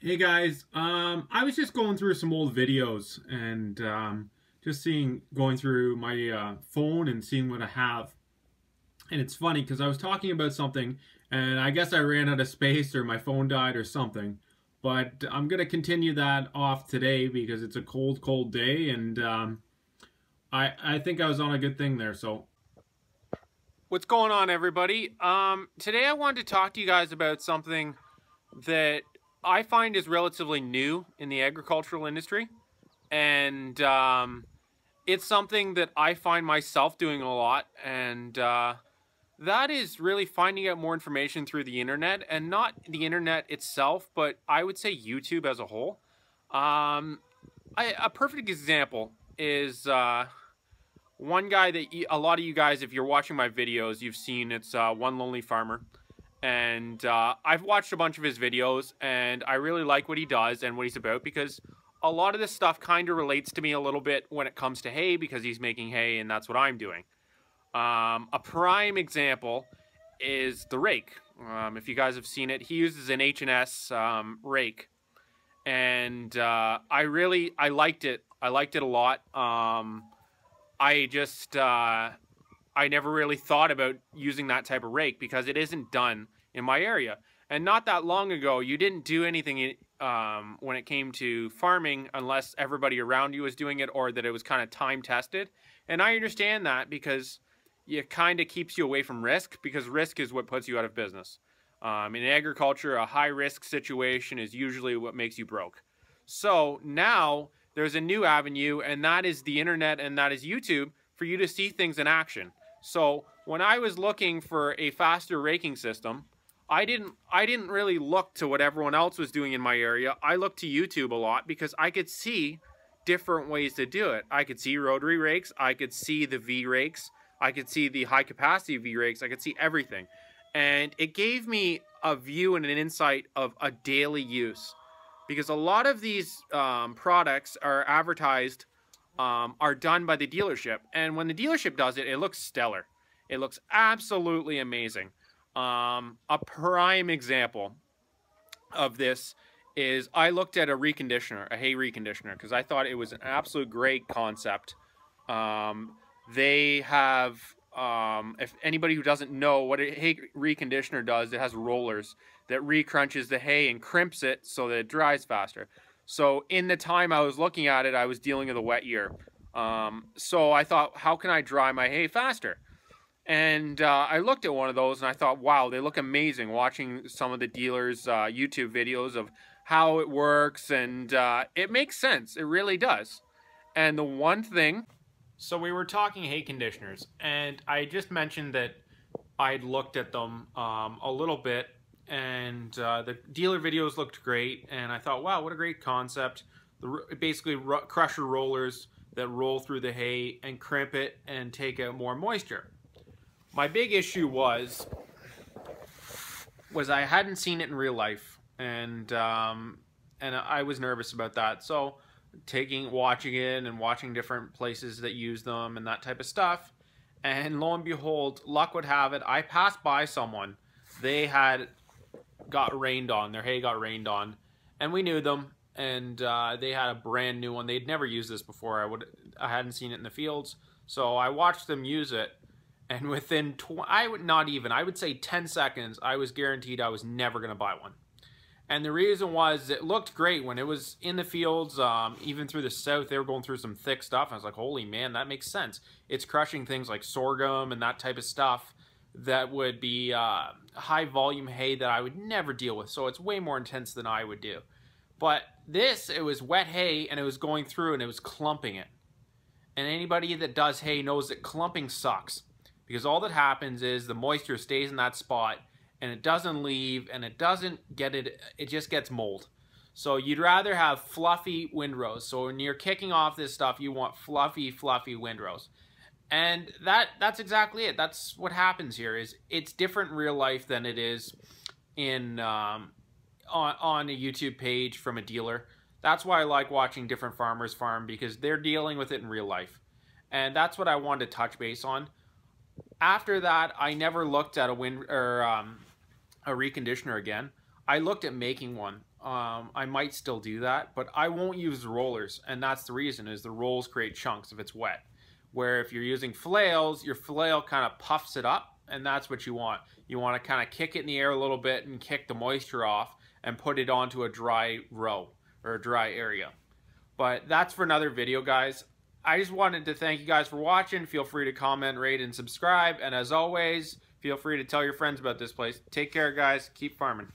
Hey guys, I was just going through some old videos and just going through my phone and seeing what I have. And it's funny because I was talking about something and I guess I ran out of space or my phone died or something. But I'm going to continue that off today because it's a cold, cold day and I think I was on a good thing there. So, what's going on, everybody? Today I wanted to talk to you guys about something that I find is relatively new in the agricultural industry, and it's something that I find myself doing a lot, and that is really finding out more information through the internet, and not the internet itself, but I would say YouTube as a whole. A perfect example is one guy that a lot of you guys, if you're watching my videos, you've seen. It's One Lonely Farmer. And I've watched a bunch of his videos, and I really like what he does and what he's about, because a lot of this stuff kind of relates to me a little bit when it comes to hay, because he's making hay and that's what I'm doing. A prime example is the rake. If you guys have seen it, he uses an H&S rake, and I liked it. I liked it a lot. I never really thought about using that type of rake because it isn't done in my area. And not that long ago, you didn't do anything when it came to farming unless everybody around you was doing it, or that it was kind of time tested. And I understand that, because it kind of keeps you away from risk, because risk is what puts you out of business. In agriculture, a high risk situation is usually what makes you broke. So now there's a new avenue, and that is the internet, and that is YouTube, for you to see things in action. So when I was looking for a faster raking system, I didn't really look to what everyone else was doing in my area. I looked to YouTube a lot because I could see different ways to do it. I could see rotary rakes, I could see the V rakes, I could see the high capacity V rakes, I could see everything. And it gave me a view and an insight of a daily use. Because a lot of these products are advertised, are done by the dealership, and when the dealership does it, it looks stellar. It looks absolutely amazing. A prime example of this is I looked at a reconditioner, a hay reconditioner, because I thought it was an absolute great concept. They have, if anybody who doesn't know what a hay reconditioner does, it has rollers that re-crunches the hay and crimps it so that it dries faster. So in the time I was looking at it, I was dealing with a wet year. So I thought, how can I dry my hay faster? And I looked at one of those and I thought, wow, they look amazing, watching some of the dealers' YouTube videos of how it works, and it makes sense. It really does. And the one thing, so we were talking hay conditioners, and I just mentioned that I'd looked at them a little bit, and the dealer videos looked great, and I thought, wow, what a great concept. Basically crusher rollers that roll through the hay and crimp it and take out more moisture. My big issue was I hadn't seen it in real life, and I was nervous about that. So watching it and watching different places that use them and that type of stuff, and lo and behold, luck would have it, I passed by someone. They had got rained on. Their hay got rained on, and we knew them, and they had a brand new one. They'd never used this before. I hadn't seen it in the fields, so I watched them use it, and within I would say 10 seconds, I was guaranteed I was never going to buy one. And the reason was, it looked great when it was in the fields. Even through the south, they were going through some thick stuff. I was like, holy man, that makes sense. It's crushing things like sorghum and that type of stuff that would be high volume hay that I would never deal with. So it's way more intense than I would do. But this, it was wet hay, and it was going through and it was clumping it. And anybody that does hay knows that clumping sucks, because all that happens is the moisture stays in that spot and it doesn't leave, and it doesn't get it, it just gets mold. So you'd rather have fluffy windrows. So when you're kicking off this stuff, you want fluffy, fluffy windrows. And that's exactly it. That's what happens here. Is it's different in real life than it is in on a YouTube page from a dealer. That's why I like watching different farmers farm, because they're dealing with it in real life. And that's what I wanted to touch base on. After that, I never looked at a reconditioner again. I looked at making one. I might still do that, but I won't use the rollers, and that's the reason, is the rolls create chunks if it's wet. Where if you're using flails, your flail kind of puffs it up, and that's what you want. You want to kind of kick it in the air a little bit and kick the moisture off and put it onto a dry row or a dry area. But that's for another video, guys. I just wanted to thank you guys for watching. Feel free to comment, rate, and subscribe. And as always, feel free to tell your friends about this place. Take care, guys. Keep farming.